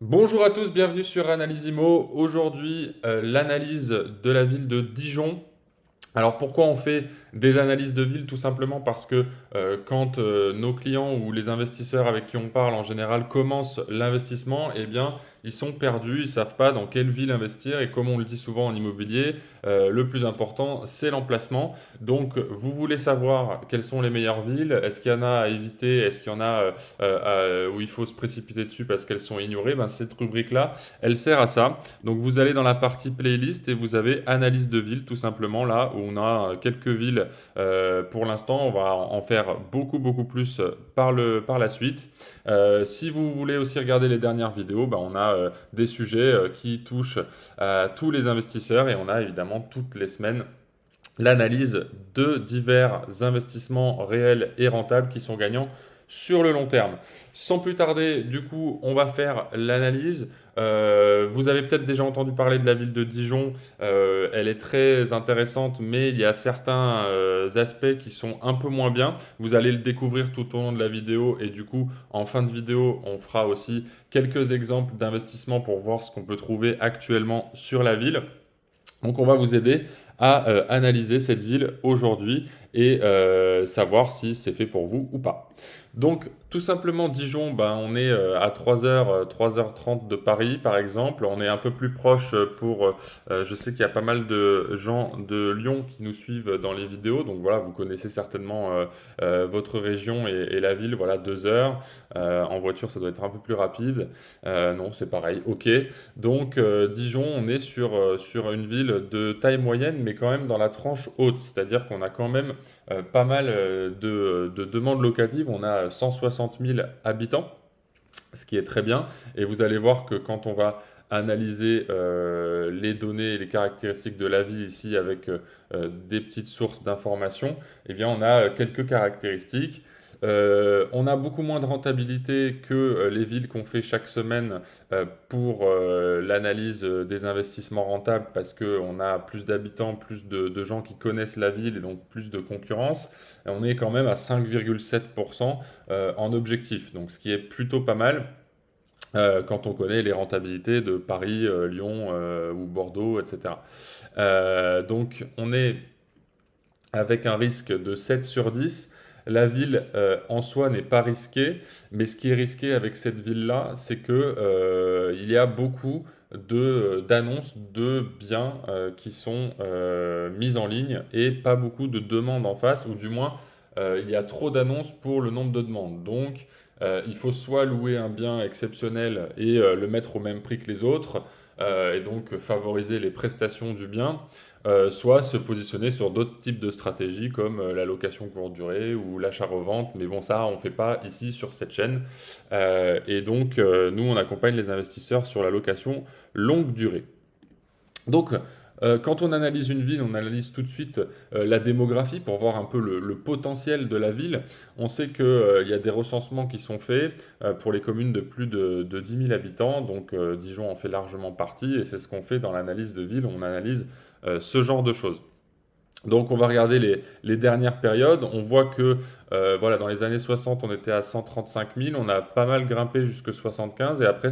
Bonjour à tous, bienvenue sur Analysimo. Aujourd'hui, l'analyse de la ville de Dijon. Alors pourquoi on fait des analyses de ville? Tout simplement parce que quand nos clients ou les investisseurs avec qui on parle en général commencent l'investissement, eh bien ils sont perdus, ils ne savent pas dans quelle ville investir et comme on le dit souvent en immobilier, le plus important c'est l'emplacement. Donc vous voulez savoir quelles sont les meilleures villes, est-ce qu'il y en a à éviter, est-ce qu'il y en a où il faut se précipiter dessus parce qu'elles sont ignorées, ben, cette rubrique-là, elle sert à ça. Donc vous allez dans la partie playlist et vous avez analyse de ville tout simplement là où on a quelques villes pour l'instant. On va en faire beaucoup plus par la suite. Si vous voulez aussi regarder les dernières vidéos, bah, on a des sujets qui touchent à tous les investisseurs et on a évidemment toutes les semaines l'analyse de divers investissements réels et rentables qui sont gagnants sur le long terme. Sans plus tarder, du coup, on va faire l'analyse. Vous avez peut-être déjà entendu parler de la ville de Dijon. Elle est très intéressante, mais il y a certains aspects qui sont un peu moins bien. Vous allez le découvrir tout au long de la vidéo et du coup, en fin de vidéo, on fera aussi quelques exemples d'investissements pour voir ce qu'on peut trouver actuellement sur la ville. Donc on va vous aider à analyser cette ville aujourd'hui et savoir si c'est fait pour vous ou pas. Donc tout simplement Dijon, ben, on est à 3h, 3h30 de Paris par exemple. On est un peu plus proche je sais qu'il y a pas mal de gens de Lyon qui nous suivent dans les vidéos. Donc voilà, vous connaissez certainement votre région et la ville. Voilà, 2 heures. En voiture, ça doit être un peu plus rapide. Non, c'est pareil. Ok. Donc Dijon, on est sur une ville de taille moyenne, mais quand même dans la tranche haute. C'est-à-dire qu'on a quand même pas mal de demandes locatives. On a 160 000 habitants, ce qui est très bien. Et vous allez voir que quand on va analyser les données et les caractéristiques de la ville ici avec des petites sources d'informations, eh bien on a quelques caractéristiques. On a beaucoup moins de rentabilité que les villes qu'on fait chaque semaine pour l'analyse des investissements rentables parce qu'on a plus d'habitants, plus de gens qui connaissent la ville et donc plus de concurrence. Et on est quand même à 5,7% en objectif, donc ce qui est plutôt pas mal. Quand on connaît les rentabilités de Paris, Lyon ou Bordeaux, etc. Donc on est avec un risque de 7 sur 10. La ville en soi n'est pas risquée, mais ce qui est risqué avec cette ville-là, c'est que il y a beaucoup d'annonces de biens qui sont mises en ligne et pas beaucoup de demandes en face, ou du moins il y a trop d'annonces pour le nombre de demandes. Donc il faut soit louer un bien exceptionnel et le mettre au même prix que les autres, et donc favoriser les prestations du bien, soit se positionner sur d'autres types de stratégies comme la location courte durée ou l'achat-revente. Mais bon, ça, on ne fait pas ici sur cette chaîne. Et donc, nous, on accompagne les investisseurs sur la location longue durée. Donc, quand on analyse une ville, on analyse tout de suite la démographie pour voir un peu le potentiel de la ville. On sait qu'il y a des recensements qui sont faits pour les communes de plus de 10 000 habitants. Donc, Dijon en fait largement partie et c'est ce qu'on fait dans l'analyse de ville. On analyse ce genre de choses. Donc on va regarder les dernières périodes. On voit que voilà, dans les années 60, on était à 135 000. On a pas mal grimpé jusque 75 et après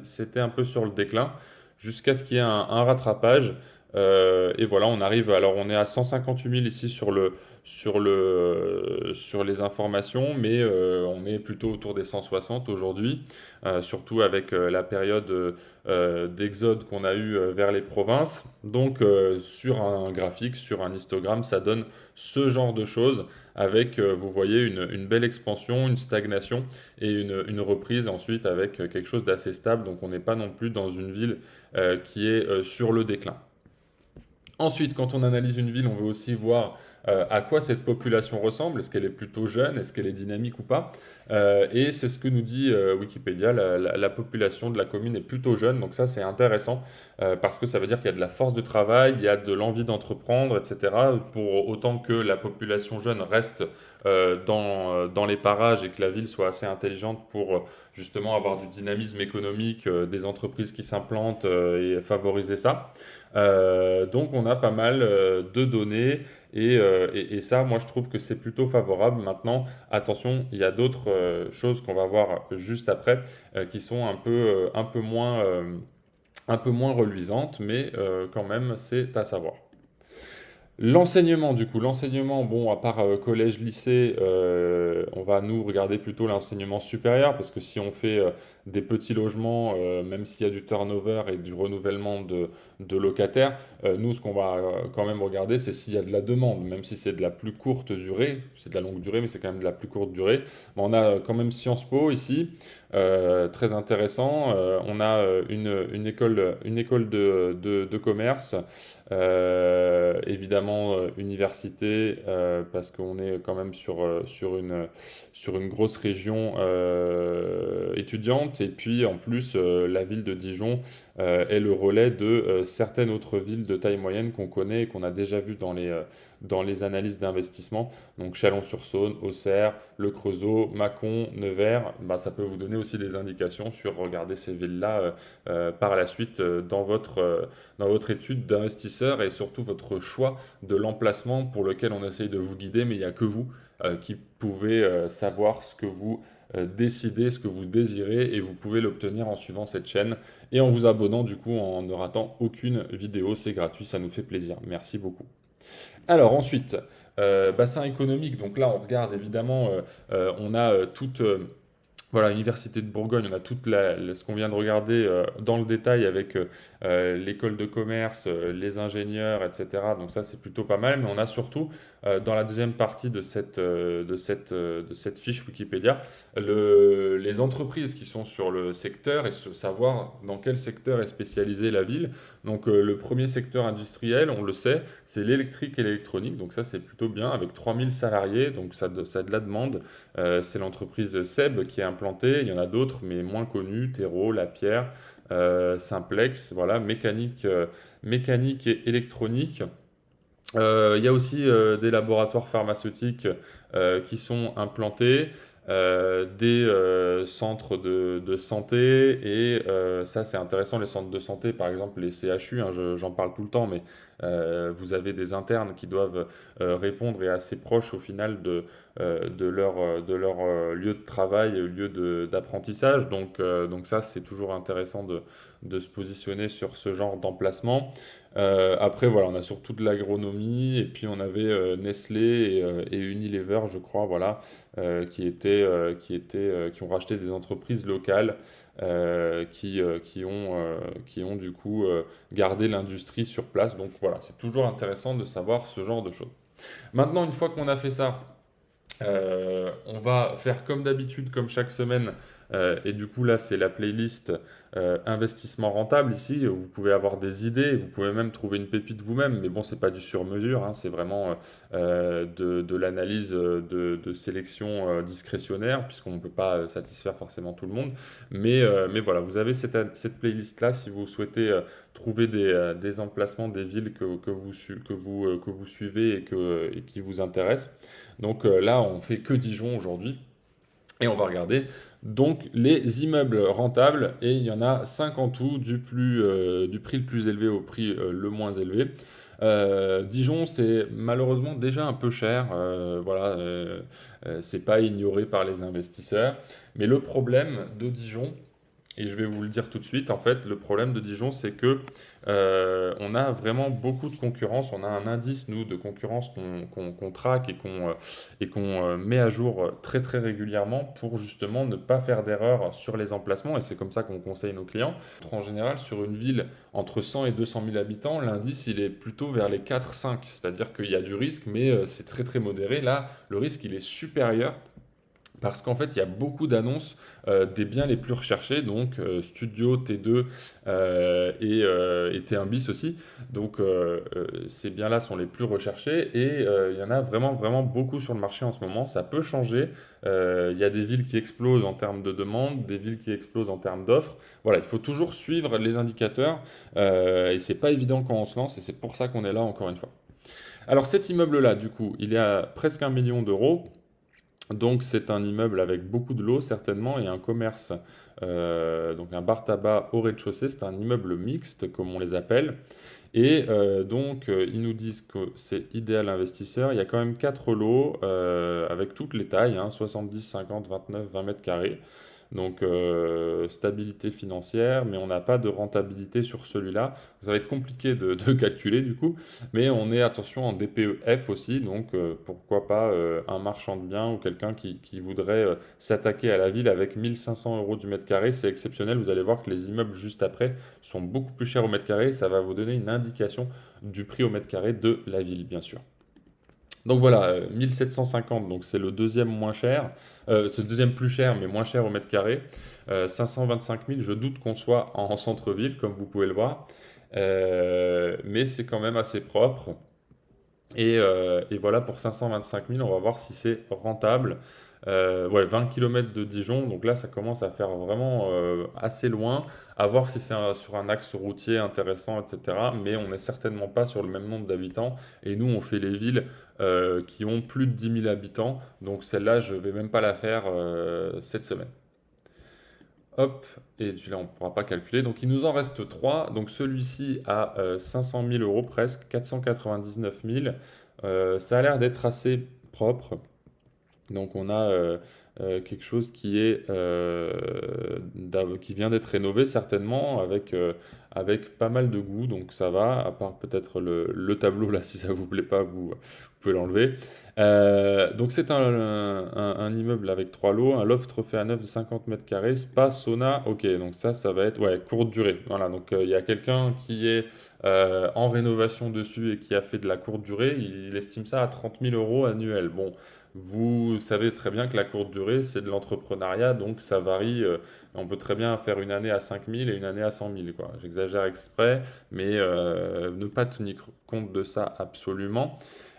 c'était un peu sur le déclin jusqu'à ce qu'il y ait un rattrapage. Et voilà, on arrive. Alors on est à 158 000 ici sur les informations, mais on est plutôt autour des 160 aujourd'hui, surtout avec la période d'exode qu'on a eu vers les provinces. Donc sur un graphique, sur un histogramme, ça donne ce genre de choses avec, vous voyez, une belle expansion, une stagnation et une reprise ensuite avec quelque chose d'assez stable. Donc on n'est pas non plus dans une ville qui est sur le déclin. Ensuite, quand on analyse une ville, on veut aussi voir à quoi cette population ressemble. Est-ce qu'elle est plutôt jeune? Est-ce qu'elle est dynamique ou pas? Et c'est ce que nous dit Wikipédia. La population de la commune est plutôt jeune. Donc ça, c'est intéressant parce que ça veut dire qu'il y a de la force de travail, il y a de l'envie d'entreprendre, etc. Pour autant que la population jeune reste dans les parages et que la ville soit assez intelligente pour justement avoir du dynamisme économique, des entreprises qui s'implantent et favoriser ça. Donc on a pas mal de données et ça, moi, je trouve que c'est plutôt favorable. Maintenant, attention, il y a d'autres choses qu'on va voir juste après qui sont un peu moins reluisantes, mais quand même, c'est à savoir. L'enseignement, du coup, l'enseignement, bon, à part collège, lycée, on va nous regarder plutôt l'enseignement supérieur, parce que si on fait des petits logements, même s'il y a du turnover et du renouvellement de locataires, nous, ce qu'on va quand même regarder, c'est s'il y a de la demande, même si c'est de la plus courte durée, c'est de la longue durée, mais c'est quand même de la plus courte durée. Bon, on a quand même Sciences Po ici, très intéressant. On a une école de commerce. Évidemment, université, parce qu'on est quand même sur une grosse région étudiante. Et puis, en plus, la ville de Dijon est le relais de certaines autres villes de taille moyenne qu'on connaît et qu'on a déjà vues dans les analyses d'investissement. Donc, Chalon-sur-Saône, Auxerre, Le Creusot, Mâcon, Nevers. Bah, ça peut vous donner aussi des indications sur regarder ces villes-là par la suite dans votre étude d'investisseur et surtout votre choix de l'emplacement pour lequel on essaye de vous guider, mais il n'y a que vous qui pouvez savoir ce que vous décidez, ce que vous désirez, et vous pouvez l'obtenir en suivant cette chaîne et en vous abonnant du coup en ne ratant aucune vidéo. C'est gratuit, ça nous fait plaisir. Merci beaucoup. Alors ensuite, bassin économique, donc là on regarde évidemment, on a voilà, Université de Bourgogne, on a ce qu'on vient de regarder dans le détail avec l'école de commerce, les ingénieurs, etc. Donc ça, c'est plutôt pas mal. Mais on a surtout, dans la deuxième partie de cette fiche Wikipédia, les entreprises qui sont sur le secteur et savoir dans quel secteur est spécialisée la ville. Donc le premier secteur industriel, on le sait, c'est l'électrique et l'électronique. Donc ça, c'est plutôt bien, avec 3000 salariés. Donc ça a de la demande. C'est l'entreprise SEB qui est implantée. Il y en a d'autres, mais moins connues. Terreau, Lapierre, Simplex, voilà, mécanique et électronique. Il y a aussi des laboratoires pharmaceutiques qui sont implantés, des centres de santé, et ça c'est intéressant, les centres de santé, par exemple les CHU, hein, j'en parle tout le temps, mais vous avez des internes qui doivent répondre et assez proches au final de leur lieu de travail, d'apprentissage. Donc ça c'est toujours intéressant de se positionner sur ce genre d'emplacement. Après, voilà, on a surtout de l'agronomie, et puis on avait Nestlé et Unilever, je crois, voilà, qui ont racheté des entreprises locales qui ont du coup gardé l'industrie sur place. Donc voilà, c'est toujours intéressant de savoir ce genre de choses. Maintenant, une fois qu'on a fait ça, on va faire comme d'habitude, comme chaque semaine, et du coup là c'est la playlist investissement rentable ici. Vous pouvez avoir des idées, vous pouvez même trouver une pépite vous-même, mais bon c'est pas du sur-mesure, hein, c'est vraiment de l'analyse de sélection discrétionnaire, puisqu'on ne peut pas satisfaire forcément tout le monde. Mais voilà, vous avez cette playlist-là si vous souhaitez trouver des emplacements, des villes que vous suivez et qui vous intéressent. Donc là, on fait que Dijon aujourd'hui. Et on va regarder donc les immeubles rentables. Et il y en a 5 en tout, du prix le plus élevé au prix le moins élevé. Dijon, c'est malheureusement déjà un peu cher. Voilà, c'est pas ignoré par les investisseurs. Mais le problème de Dijon, et je vais vous le dire tout de suite, en fait, le problème de Dijon, c'est que on a vraiment beaucoup de concurrence. On a un indice, nous, de concurrence qu'on traque et qu'on met à jour très très régulièrement pour justement ne pas faire d'erreur sur les emplacements. Et c'est comme ça qu'on conseille nos clients. En général, sur une ville entre 100 et 200 000 habitants, l'indice, il est plutôt vers les 4-5. C'est-à-dire qu'il y a du risque, mais c'est très très modéré. Là, le risque, il est supérieur. Parce qu'en fait, il y a beaucoup d'annonces des biens les plus recherchés, donc Studio, T2 et T1 bis aussi. Donc ces biens-là sont les plus recherchés et il y en a vraiment, vraiment beaucoup sur le marché en ce moment. Ça peut changer. Il y a des villes qui explosent en termes de demande, des villes qui explosent en termes d'offres. Voilà, il faut toujours suivre les indicateurs et c'est pas évident quand on se lance et c'est pour ça qu'on est là encore une fois. Alors cet immeuble-là, du coup, il est à presque 1 million d'euros. Donc c'est un immeuble avec beaucoup de lots certainement et un commerce donc un bar tabac au rez-de-chaussée. C'est un immeuble mixte, comme on les appelle. Et donc, ils nous disent que c'est idéal investisseur. Il y a quand même 4 lots avec toutes les tailles, hein, 70, 50, 29, 20 mètres carrés. Donc, stabilité financière, mais on n'a pas de rentabilité sur celui-là. Ça va être compliqué de calculer du coup, mais on est, attention, en DPEF aussi, donc pourquoi pas un marchand de biens ou quelqu'un qui voudrait s'attaquer à la ville avec 1500 euros du mètre carré. C'est exceptionnel, vous allez voir que les immeubles juste après sont beaucoup plus chers au mètre carré. Ça va vous donner une indication du prix au mètre carré de la ville, bien sûr. Donc voilà, 1750, donc c'est le deuxième moins cher. C'est le deuxième plus cher, mais moins cher au mètre carré. 525 000, je doute qu'on soit en centre-ville, comme vous pouvez le voir. Mais c'est quand même assez propre. Et voilà, pour 525 000, on va voir si c'est rentable. Ouais, 20 km de Dijon, donc là, ça commence à faire vraiment assez loin. À voir si c'est sur un axe routier intéressant, etc. Mais on n'est certainement pas sur le même nombre d'habitants. Et nous, on fait les villes qui ont plus de 10 000 habitants. Donc celle-là, je vais même pas la faire cette semaine. Hop, et celui-là, on ne pourra pas calculer. Donc, il nous en reste 3. Donc, celui-ci a 500 000 euros presque, 499 000. Ça a l'air d'être assez propre. Donc, on a quelque chose qui vient d'être rénové certainement avec pas mal de goût. Donc, ça va, à part peut-être le tableau là, si ça vous plaît pas, vous pouvez l'enlever. Donc c'est un immeuble avec 3 lots, un loft refait à neuf de 50 mètres carrés, spa, sauna, ok, donc ça va être ouais, courte durée. Voilà, donc il y a quelqu'un qui est en rénovation dessus et qui a fait de la courte durée, il estime ça à 30 000 euros annuels. Bon, vous savez très bien que la courte durée, c'est de l'entrepreneuriat, donc ça varie. On peut très bien faire une année à 5 000 et une année à 100 000, quoi. J'exagère exprès, mais ne pas tenir compte de ça absolument.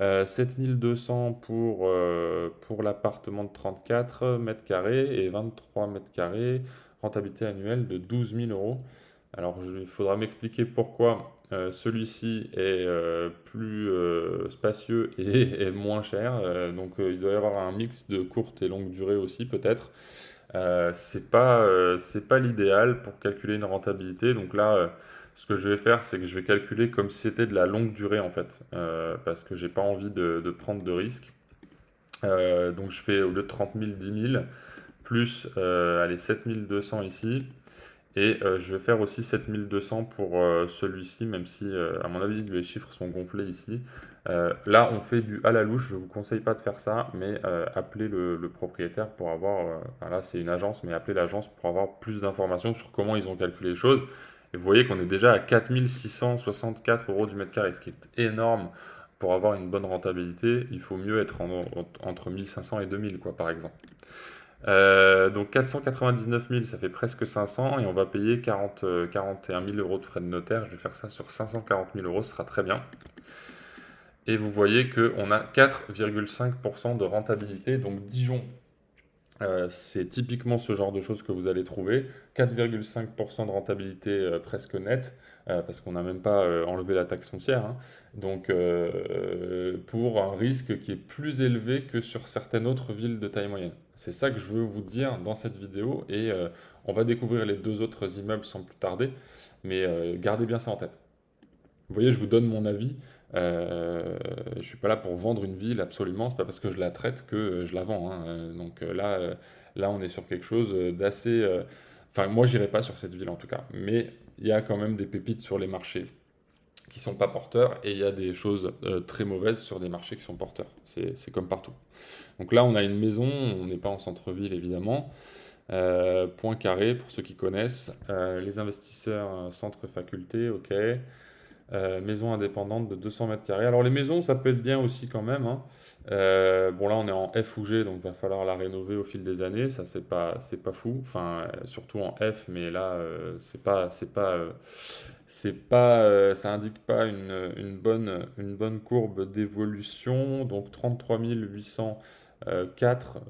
7 200 pour l'appartement de 34 mètres carrés et 23 mètres carrés, rentabilité annuelle de 12 000 euros. Alors, il faudra m'expliquer pourquoi celui-ci est plus spacieux et moins cher. Donc, il doit y avoir un mix de courte et longue durée aussi, peut-être. C'est pas l'idéal pour calculer une rentabilité. Donc là, ce que je vais faire, c'est que je vais calculer comme si c'était de la longue durée en fait, parce que j'ai pas envie de prendre de risques. Donc je fais au lieu de 30 000, 10 000, plus allez, 7 200 ici. Et je vais faire aussi 7200 pour celui-ci, même si à mon avis les chiffres sont gonflés ici. Là, on fait du à la louche, je ne vous conseille pas de faire ça, mais appelez le propriétaire pour avoir, enfin là c'est une agence, mais appelez l'agence pour avoir plus d'informations sur comment ils ont calculé les choses. Et vous voyez qu'on est déjà à 4664 euros du mètre carré, ce qui est énorme pour avoir une bonne rentabilité. Il faut mieux être entre 1500 et 2000, quoi, par exemple. Donc 499 000, ça fait presque 500 et on va payer 41 000 euros de frais de notaire. Je vais faire ça sur 540 000 euros, ce sera très bien. Et vous voyez qu'on a 4,5% de rentabilité. Donc Dijon, c'est typiquement ce genre de choses que vous allez trouver. 4,5% de rentabilité presque nette, parce qu'on n'a même pas enlevé la taxe foncière, hein. Donc pour un risque qui est plus élevé que sur certaines autres villes de taille moyenne. C'est ça que je veux vous dire dans cette vidéo et on va découvrir les 2 autres immeubles sans plus tarder, mais gardez bien ça en tête. Vous voyez, je vous donne mon avis. Je ne suis pas là pour vendre une ville absolument. C'est pas parce que je la traite que je la vends, hein. Donc là, on est sur quelque chose d'assez. Enfin, moi, j'irai pas sur cette ville en tout cas. Mais il y a quand même des pépites sur les marchés qui sont pas porteurs et il y a des choses très mauvaises sur des marchés qui sont porteurs. C'est comme partout. Donc là, on a une maison. On n'est pas en centre-ville évidemment. Point carré pour ceux qui connaissent. Les investisseurs, centre faculté, ok. Maison indépendante de 200 mètres carrés. Alors les maisons, ça peut être bien aussi quand même, hein. Bon là on est en F ou G, donc il va falloir la rénover au fil des années. Ça c'est pas fou. Enfin surtout en F, mais là ça indique pas une bonne courbe d'évolution. Donc 33 804,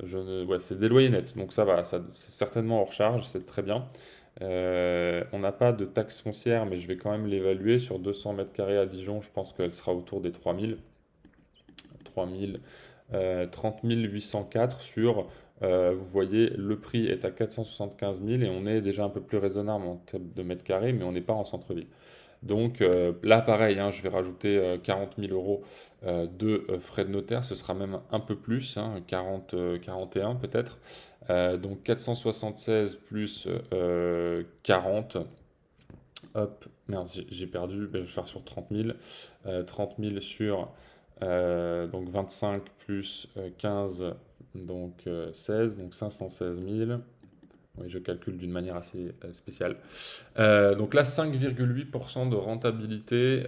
ouais, c'est des loyers nets, donc ça va, ça, c'est certainement hors charge, c'est très bien. On n'a pas de taxe foncière, mais je vais quand même l'évaluer sur 200 mètres carrés à Dijon. Je pense qu'elle sera autour des 3000, 3000, 30 804 sur vous voyez, le prix est à 475 000 et on est déjà un peu plus raisonnable en termes de mètres carrés, mais on n'est pas en centre-ville. Donc là, pareil, hein, je vais rajouter 40 000 euros de frais de notaire. Ce sera même un peu plus, hein, 40, 41 peut-être. Donc 476 plus 40. Hop, merde, j'ai perdu. Ben, je vais faire sur 30 000. 30 000 sur donc 25 plus 15, donc 16, donc 516 000. Oui, je calcule d'une manière assez spéciale. Donc là, 5,8% de rentabilité,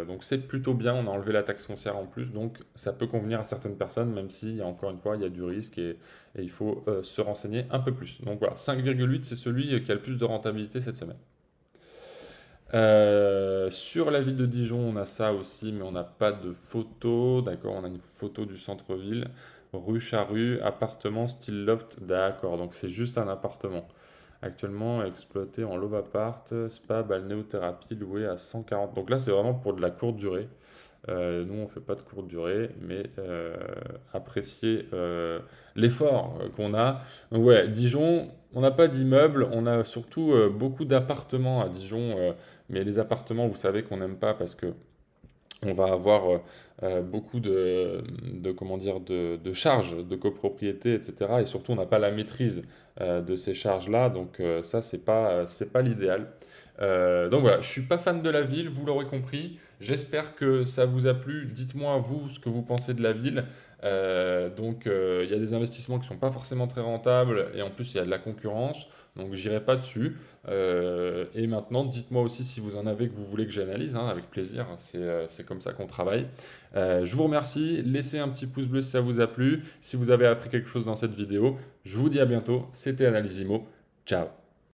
donc c'est plutôt bien. On a enlevé la taxe foncière en plus, donc ça peut convenir à certaines personnes, même si, encore une fois, il y a du risque et il faut se renseigner un peu plus. Donc voilà, 5,8, c'est celui qui a le plus de rentabilité cette semaine. Sur la ville de Dijon, on a ça aussi, mais on n'a pas de photo. D'accord, on a une photo du centre-ville. Rue Charrue, appartement style loft. D'accord, donc c'est juste un appartement. Actuellement exploité en love apart, spa, balnéothérapie, loué à 140. Donc là, c'est vraiment pour de la courte durée. Nous, on fait pas de courte durée, mais apprécier l'effort qu'on a. Donc ouais, Dijon, on n'a pas d'immeubles, on a surtout beaucoup d'appartements à Dijon, mais les appartements, vous savez qu'on n'aime pas parce que on va avoir beaucoup comment dire, de charges de copropriété, etc. Et surtout, on n'a pas la maîtrise de ces charges-là, donc ça, c'est pas l'idéal. Donc voilà, je suis pas fan de la ville, vous l'aurez compris. J'espère que ça vous a plu. Dites-moi, vous, ce que vous pensez de la ville. Il y a des investissements qui sont pas forcément très rentables et en plus, il y a de la concurrence. Donc, j'irai pas dessus. Et maintenant, dites-moi aussi si vous en avez que vous voulez que j'analyse, hein, avec plaisir. C'est comme ça qu'on travaille. Je vous remercie. Laissez un petit pouce bleu si ça vous a plu. Si vous avez appris quelque chose dans cette vidéo, je vous dis à bientôt. C'était Analysimo. Ciao.